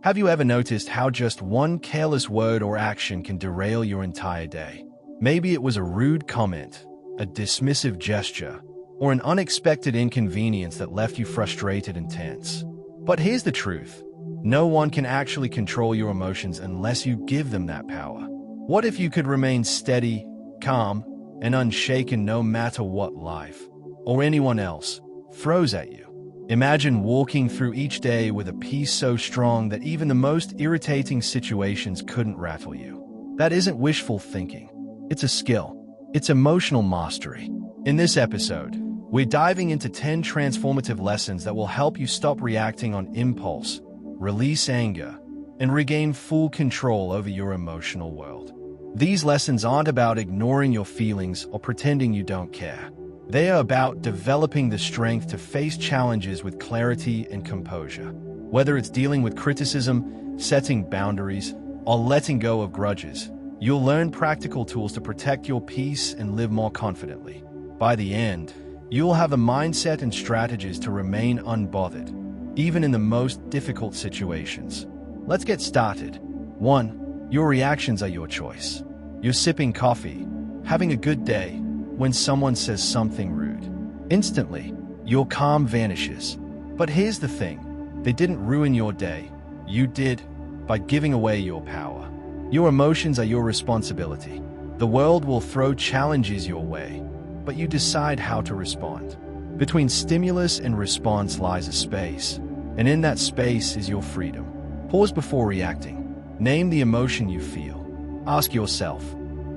Have you ever noticed how just one careless word or action can derail your entire day? Maybe it was a rude comment, a dismissive gesture, or an unexpected inconvenience that left you frustrated and tense. But here's the truth. No one can actually control your emotions unless you give them that power. What if you could remain steady, calm, and unshaken no matter what life, or anyone else, throws at you? Imagine walking through each day with a peace so strong that even the most irritating situations couldn't rattle you. That isn't wishful thinking. It's a skill. It's emotional mastery. In this episode, we're diving into 10 transformative lessons that will help you stop reacting on impulse, release anger, and regain full control over your emotional world. These lessons aren't about ignoring your feelings or pretending you don't care. They are about developing the strength to face challenges with clarity and composure. Whether it's dealing with criticism, setting boundaries, or letting go of grudges, you'll learn practical tools to protect your peace and live more confidently. By the end, you'll have the mindset and strategies to remain unbothered, even in the most difficult situations. Let's get started. 1. Your reactions are your choice. You're sipping coffee, having a good day, when someone says something rude. Instantly, your calm vanishes. But here's the thing. They didn't ruin your day. You did, by giving away your power. Your emotions are your responsibility. The world will throw challenges your way, but you decide how to respond. Between stimulus and response lies a space, and in that space is your freedom. Pause before reacting. Name the emotion you feel. Ask yourself,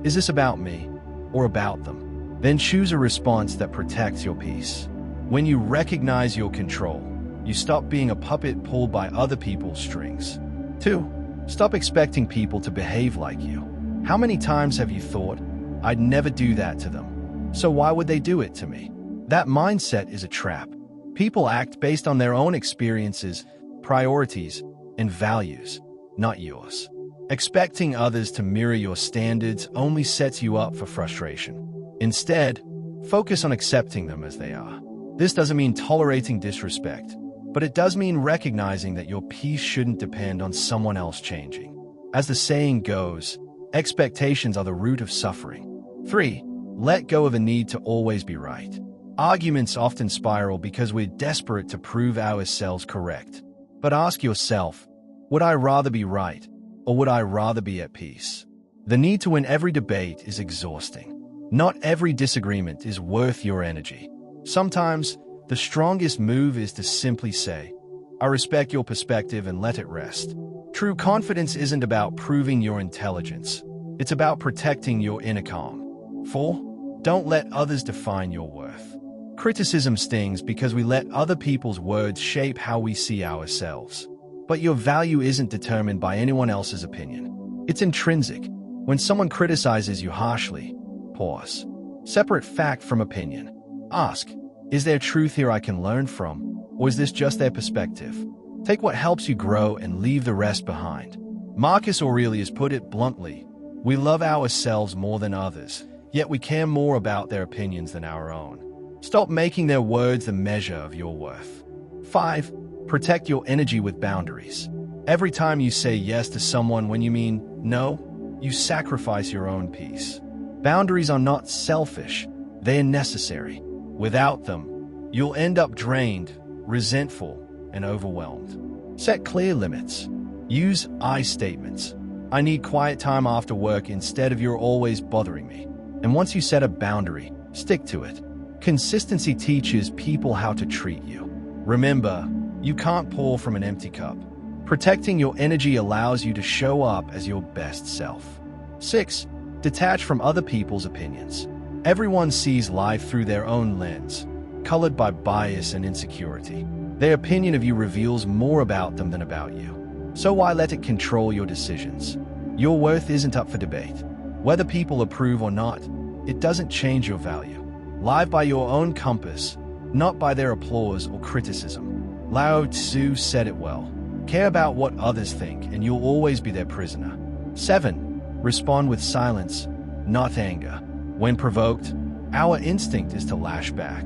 is this about me or about them? Then choose a response that protects your peace. When you recognize your control, you stop being a puppet pulled by other people's strings. 2. Stop expecting people to behave like you. How many times have you thought, I'd never do that to them, so why would they do it to me? That mindset is a trap. People act based on their own experiences, priorities, and values, not yours. Expecting others to mirror your standards only sets you up for frustration. Instead, focus on accepting them as they are. This doesn't mean tolerating disrespect, but it does mean recognizing that your peace shouldn't depend on someone else changing. As the saying goes, expectations are the root of suffering. 3. Let go of the need to always be right. Arguments often spiral because we're desperate to prove ourselves correct. But ask yourself, would I rather be right, or would I rather be at peace? The need to win every debate is exhausting. Not every disagreement is worth your energy. Sometimes, the strongest move is to simply say, I respect your perspective and let it rest. True confidence isn't about proving your intelligence. It's about protecting your inner calm. 4. Don't let others define your worth. Criticism stings because we let other people's words shape how we see ourselves. But your value isn't determined by anyone else's opinion. It's intrinsic. When someone criticizes you harshly, pause. Separate fact from opinion. Ask, is there truth here I can learn from, or is this just their perspective? Take what helps you grow and leave the rest behind. Marcus Aurelius put it bluntly, we love ourselves more than others, yet we care more about their opinions than our own. Stop making their words the measure of your worth. 5. Protect your energy with boundaries. Every time you say yes to someone when you mean no, you sacrifice your own peace. Boundaries are not selfish, they are necessary. Without them, you'll end up drained, resentful, and overwhelmed. Set clear limits. Use I statements. I need quiet time after work instead of you're always bothering me. And once you set a boundary, stick to it. Consistency teaches people how to treat you. Remember, you can't pour from an empty cup. Protecting your energy allows you to show up as your best self. 6. Detach from other people's opinions. Everyone sees life through their own lens, colored by bias and insecurity. Their opinion of you reveals more about them than about you. So why let it control your decisions? Your worth isn't up for debate. Whether people approve or not, it doesn't change your value. Live by your own compass, not by their applause or criticism. Lao Tzu said it well. Care about what others think, and you'll always be their prisoner. 7. Respond with silence, not anger. When provoked, our instinct is to lash back.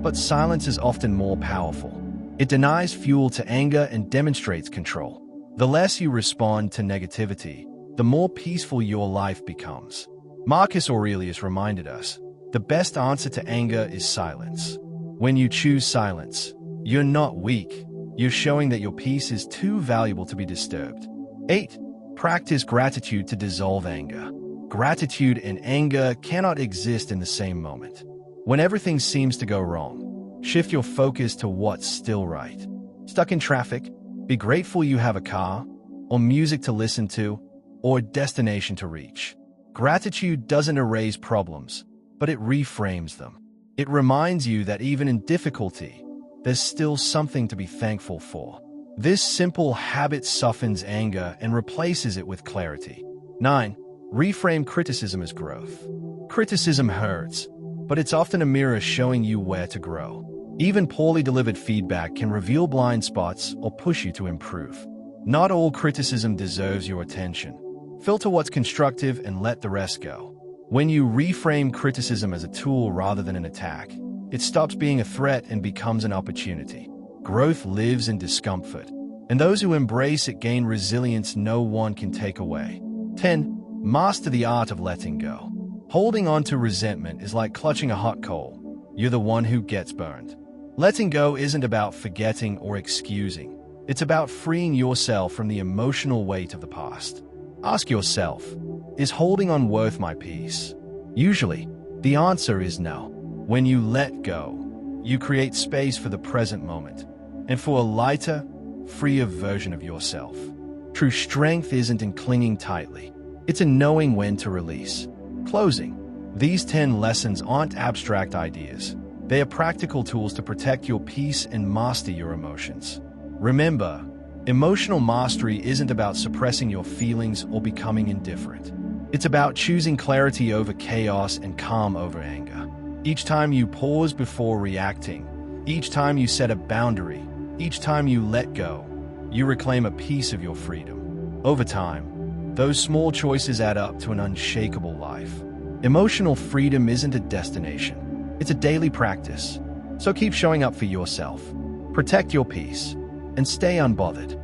But silence is often more powerful. It denies fuel to anger and demonstrates control. The less you respond to negativity, the more peaceful your life becomes. Marcus Aurelius reminded us, the best answer to anger is silence. When you choose silence, you're not weak. You're showing that your peace is too valuable to be disturbed. 8. Practice gratitude to dissolve anger. Gratitude and anger cannot exist in the same moment. When everything seems to go wrong, shift your focus to what's still right. Stuck in traffic? Be grateful you have a car, or music to listen to, or a destination to reach. Gratitude doesn't erase problems, but it reframes them. It reminds you that even in difficulty, there's still something to be thankful for. This simple habit softens anger and replaces it with clarity. 9. Reframe criticism as growth. Criticism hurts, but it's often a mirror showing you where to grow. Even poorly delivered feedback can reveal blind spots or push you to improve. Not all criticism deserves your attention. Filter what's constructive and let the rest go. When you reframe criticism as a tool rather than an attack, it stops being a threat and becomes an opportunity. Growth lives in discomfort, and those who embrace it gain resilience no one can take away. 10. Master the art of letting go. Holding on to resentment is like clutching a hot coal. You're the one who gets burned. Letting go isn't about forgetting or excusing. It's about freeing yourself from the emotional weight of the past. Ask yourself, is holding on worth my peace? Usually, the answer is no. When you let go, you create space for the present moment and for a lighter, freer version of yourself. True strength isn't in clinging tightly. It's in knowing when to release. Closing. These 10 lessons aren't abstract ideas. They are practical tools to protect your peace and master your emotions. Remember, emotional mastery isn't about suppressing your feelings or becoming indifferent. It's about choosing clarity over chaos and calm over anger. Each time you pause before reacting, each time you set a boundary, each time you let go, you reclaim a piece of your freedom. Over time, those small choices add up to an unshakable life. Emotional freedom isn't a destination. It's a daily practice. So keep showing up for yourself, protect your peace, and stay unbothered.